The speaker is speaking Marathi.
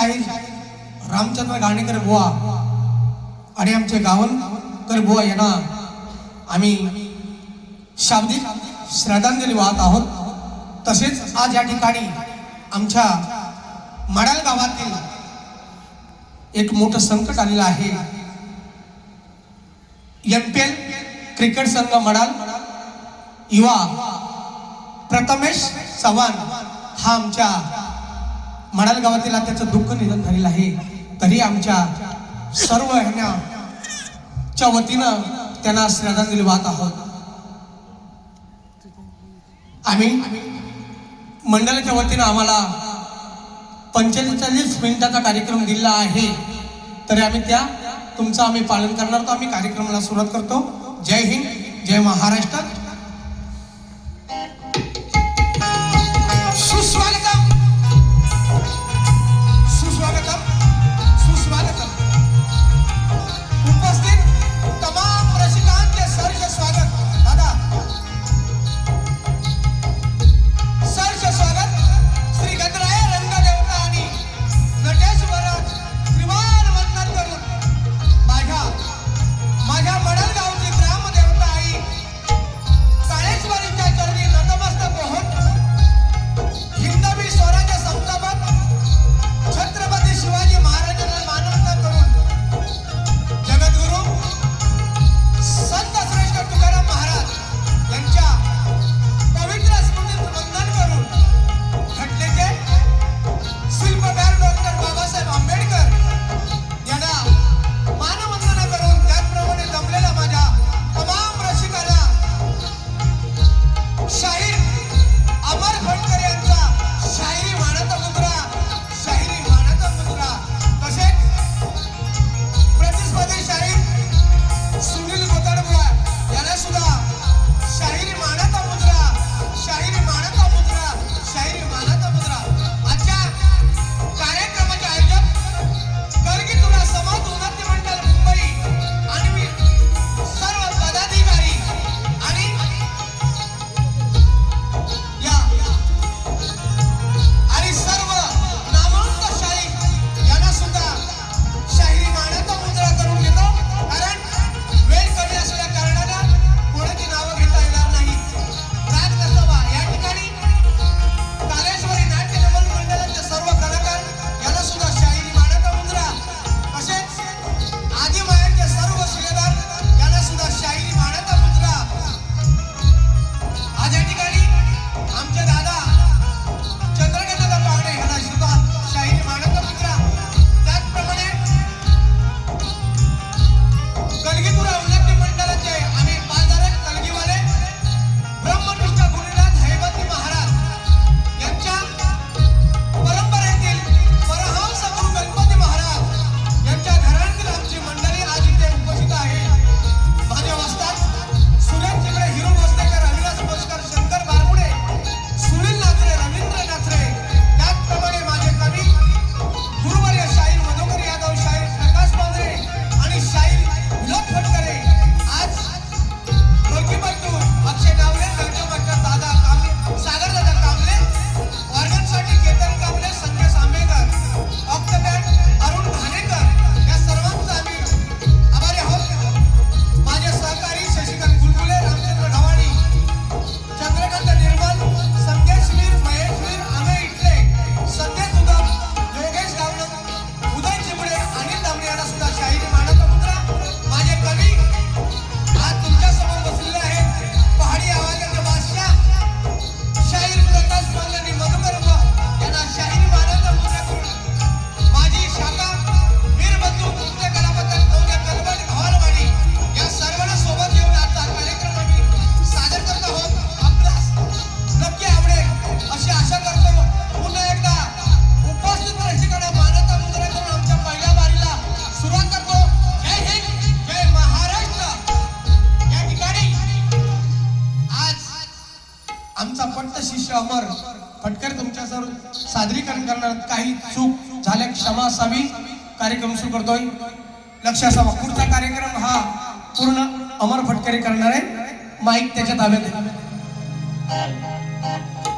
शाहीर रामचंद्र घाणेकर बुवा आणि आमचे गावणकर बुवा यांना आम्ही शाब्दिक श्रद्धांजली वाहत आहोत। तसेच आज या ठिकाणी आमच्या मडाल गावातील एक मोठं संकट आलेलं आहे। MPL क्रिकेट संघ मडाल युवा प्रथमेश चव्हाण हा आमच्या मडाल गावातील त्याचं दुःख निधन झालेलं आहे। तरी आमच्या सर्व च्या वतीनं त्यांना श्रद्धांजली वाहत आहोत। आम्ही मंडळाच्या वतीनं आम्हाला 45 मिनिटाचा कार्यक्रम दिला आहे, तरी आम्ही तुमचं आम्ही पालन करणार आहोत। आम्ही कार्यक्रमाला सुरुवात करतो। जय हिंद, जय महाराष्ट्र। सुस्वागतम सुस्वागतम सुस्वागतम। उपस्थित तमाम रसिकांचे सहर्ष स्वागत। दादा सहर्ष स्वागत। श्री गणराय रंगदेवता आणि नटेश्वरात त्रिवार वंदन करून माझ्या मडाल गावची ग्रामदेवता आई काळेश्वरीच्या चरणी नतमस्तक होऊन हिंदवी स्वराज्य संस्थापक छत्रपती शिवाजी महाराजांना मानवंदन करून जगद्गुरु संत श्रेष्ठ तुकाराम महाराज यांच्या पवित्र स्मृतीत वंदन करून घटनेचे शिल्पकार डॉक्टर बाबासाहेब आंबेडकर यांना मानवंदना करून त्याचप्रमाणे जमलेल्या माझ्या तमाम रसिकांना शाहीर अमर फटकर यांचा शाहिरी मानाचा मुद्रा तसेच प्रतिस्पर्धी शाहीर सुनील गोताडबुवा यांना सुद्धा शाहिरी मानाचा मुद्रा आजच्या कार्यक्रमाचे आयोजक गर्गी तुला समाज उन्नती मंडळ मुंबई आणि सर्व पदाधिकारी आणि सर्व नामांकित शाहीर यांना सुद्धा शाहिरी मानाचा मुद्रा करून घेतो। कारण वेळ कमी असल्या कारणानं कोणाची नावं घेता येणार नाही। राज नसावा या ठिकाणी कालेश्वरी नाट्य नमन मंडळाचे सर्व कलाकार यांना सुद्धा शाहिरी मानाचा मुद्रा, तसेच आदिमायांचे सर्व शिलेदार यांना सुद्धा शाहिरी मानाचा मुद्रा। आज या ठिकाणी आमचे दादा चंद्रकांतदा पावणे यांना सुद्धा शाहिरी मानाचा मुद्रा। त्याचप्रमाणे कलगीपुरा उन्नती मंडळाचे आम्ही बाजारक कलगीवाले ब्रह्मनिष्ठ गुरुनाथ हैबती महाराज यांच्या परंपरेतील परमहंस गुरु गणपती महाराज यांच्या घराण्यातील आमची मंडळी आज इथे उपस्थित आहे। माझ्या वस्तात सुरेश चिकडे, हिरो भोसलेकर, अविनाश भोसकर, शंकर बारमुडे, सुनील नाचरे, रवींद्र नाचरे, त्याचप्रमाणे माझे कवी गुरुवर्य शाहीर मधुकर यादव, शाहीर प्रकाश पांढरे आणि शाहीर विनोद फटकरे। आज ढोलकीपट्टू अक्षय डावले, नाट्यमास्टर दादा कांबळे, सागरदादा कांबळे, ऑर्गनसाठी केतन कांबळे, संजय सांबेकर, ऑक्टोबँड अरुण घाणेकर या सर्वांचा आम्ही आभारी आहोत। माझे सहकारी शशिकांत गुलगुले, रामचंद्र ढवाणी, चंद्रकांत निर्मल, संदेश वीर, महेश वीर, अमेय इटले, संदेश उदम, योगेश गावणं, उदय चिमडे, अनिल दामणे यांना सुद्धा शाहिरी मानाचा मुद्रा। माझे कवी आज तुमच्या समोर बसलेले आहेत, पहाडी आवाजाचे बादशाह शाहीर प्रकाश पांढरे आणि मधुकर यांना शाहिरी मानाचा मुद्रा करून माझी शाखा वीरबंधू नृत्य कलापथक नवऱ्या कलबट घालवाडी या सर्वांना सोबत घेऊन आजचा कार्यक्रम आम्ही सादर करत आहोत। आपल्यास नक्की आवडेल अशी आशा करतो। पुन्हा एकदा उपस्थित रसिकांना मानाचा मुद्रा करून आमच्या पहिल्या बारीला सुरुवात करतो। जय हिंद, जय महाराष्ट्र। या ठिकाणी आज आमचा पट्ट शिष्य अमर फटकर तुमच्यासमोर सादरीकरण करणार। काही चूक झाल्या क्षमा असावी। कार्यक्रम सुरू करतोय, लक्ष असावा। पुढचा कार्यक्रम हा पूर्ण अमर फटकरे करणार आहे। माईक त्याच्या ताब्यात आहे।